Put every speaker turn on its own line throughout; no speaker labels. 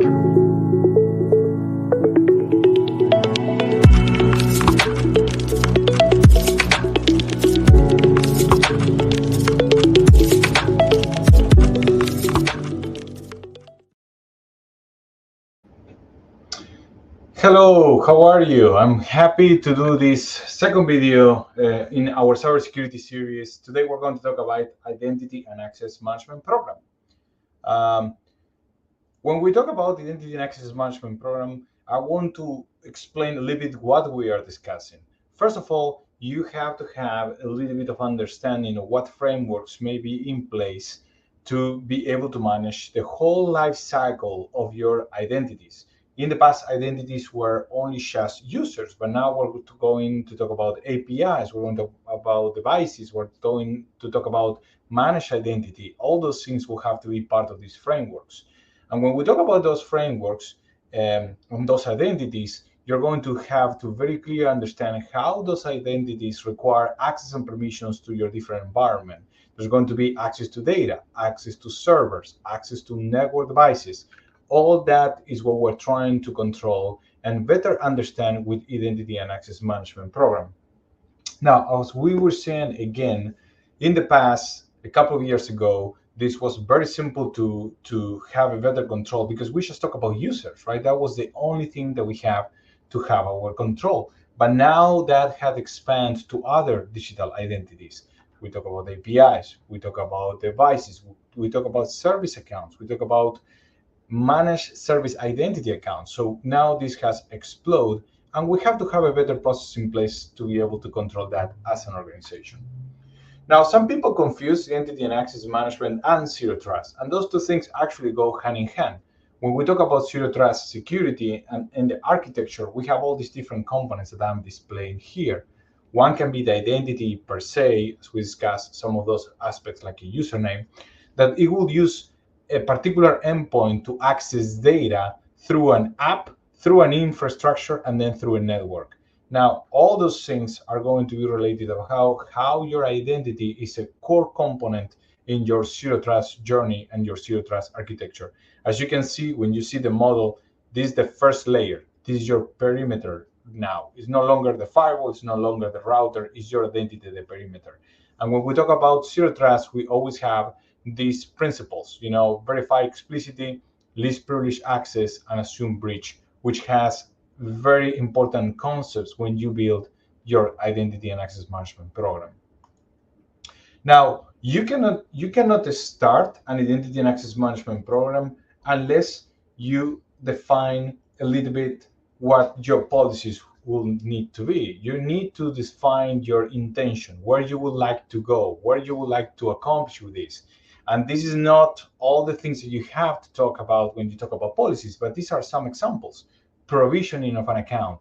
Hello, how are you? I'm happy to do this second video in our cybersecurity series. Today we're going to talk about Identity and Access Management Program. Um, when we talk about Identity and Access Management Program, I want to explain a little bit what we are discussing. First of all, you have to have a little bit of understanding of what frameworks may be in place to be able to manage the whole life cycle of your identities. In the past, identities were only just users, but now we're going to talk about APIs, we're going to talk about devices, we're going to talk about managed identity. All those things will have to be part of these frameworks. And when we talk about those frameworks and those identities, you're going to have to very clearly understand how those identities require access and permissions to your different environment. There's going to be access to data, access to servers, access to network devices. All that is what we're trying to control and better understand with Identity and Access Management Program. Now, as we were saying again, in the past, a couple of years ago, this was very simple to have a better control because we just talk about users, right? That was the only thing that we have to have our control. But now that had expanded to other digital identities. We talk about APIs, we talk about devices, we talk about service accounts, we talk about managed service identity accounts. So now this has exploded, and we have to have a better process in place to be able to control that as an organization. Now, some people confuse identity and access management and zero trust, and those two things actually go hand in hand. When we talk about zero trust security and in the architecture, we have all these different components that I'm displaying here. One can be the identity per se, as we discussed some of those aspects like a username, that it will use a particular endpoint to access data through an app, through an infrastructure, and then through a network. Now, all those things are going to be related to how your identity is a core component in your zero trust journey and your zero trust architecture. As you can see, when you see the model, this is the first layer. This is your perimeter now. It's no longer the firewall, it's no longer the router, it's your identity, the perimeter. And when we talk about zero trust, we always have these principles, verify explicitly, least privilege access, and assume breach, which has very important concepts when you build your identity and access management program. Now, you cannot start an identity and access management program unless you define a little bit what your policies will need to be. You need to define your intention, where you would like to go, where you would like to accomplish with this. And this is not all the things that you have to talk about when you talk about policies, but these are some examples. Provisioning of an account.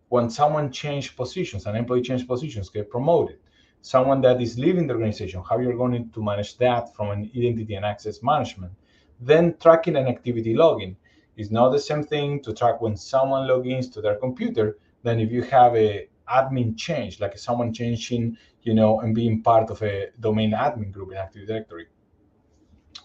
When someone changes positions, an employee changes positions, get promoted. Someone that is leaving the organization, how you're going to manage that from an identity and access management. Then tracking and activity logging. It's not the same thing to track when someone logins to their computer than if you have a admin change, like someone changing, and being part of a domain admin group in Active Directory.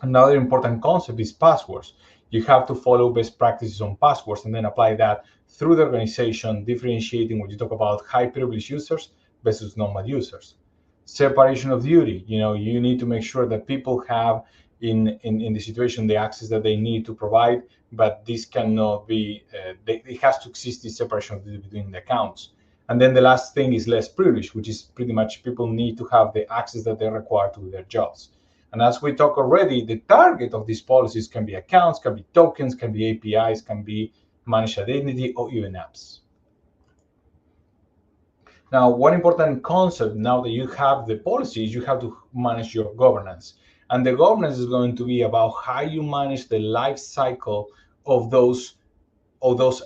Another important concept is passwords. You have to follow best practices on passwords and then apply that through the organization, differentiating when you talk about high privilege users versus normal users. Separation of duty. You need to make sure that people have in the situation the access that they need to provide, but this cannot be, it has to exist this separation of duty between the accounts. And then the last thing is less privilege, which is pretty much people need to have the access that they require to do their jobs. And as we talked already, the target of these policies can be accounts, can be tokens, can be APIs, can be managed identity, or even apps. Now, one important concept now that you have the policies, you have to manage your governance. And the governance is going to be about how you manage the life cycle of those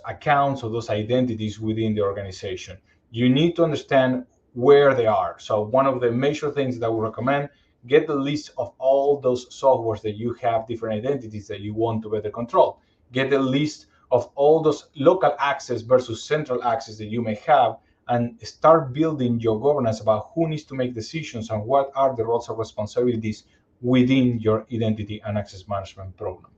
accounts or those identities within the organization. You need to understand where they are. So one of the major things that we recommend, get the list of all those softwares that you have different identities that you want to better control. Get the list of all those local access versus central access that you may have, and start building your governance about who needs to make decisions and what are the roles and responsibilities within your identity and access management program.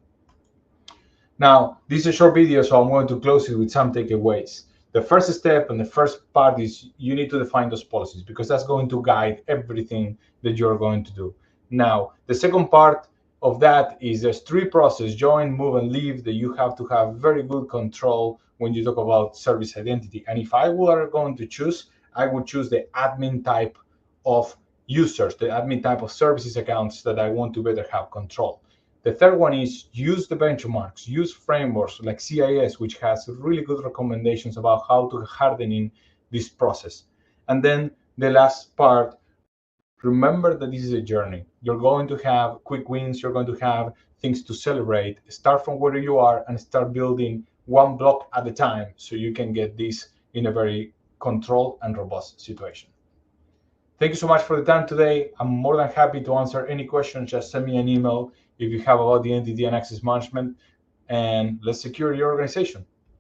Now, this is a short video, so I'm going to close it with some takeaways. The first step and the first part is you need to define those policies, because that's going to guide everything that you're going to do. Now, the second part of that is there's three processes: join, move, and leave, that you have to have very good control when you talk about service identity. And if I were going to choose, I would choose the admin type of users, the admin type of services accounts that I want to better have control. The third one is use the benchmarks, use frameworks like CIS, which has really good recommendations about how to hardening this process. And then the last part, remember that this is a journey. You're going to have quick wins, you're going to have things to celebrate. Start from where you are and start building one block at a time so you can get this in a very controlled and robust situation. Thank you so much for the time today. I'm more than happy to answer any questions. Just send me an email if you have about the entity and access management, and let's secure your organization.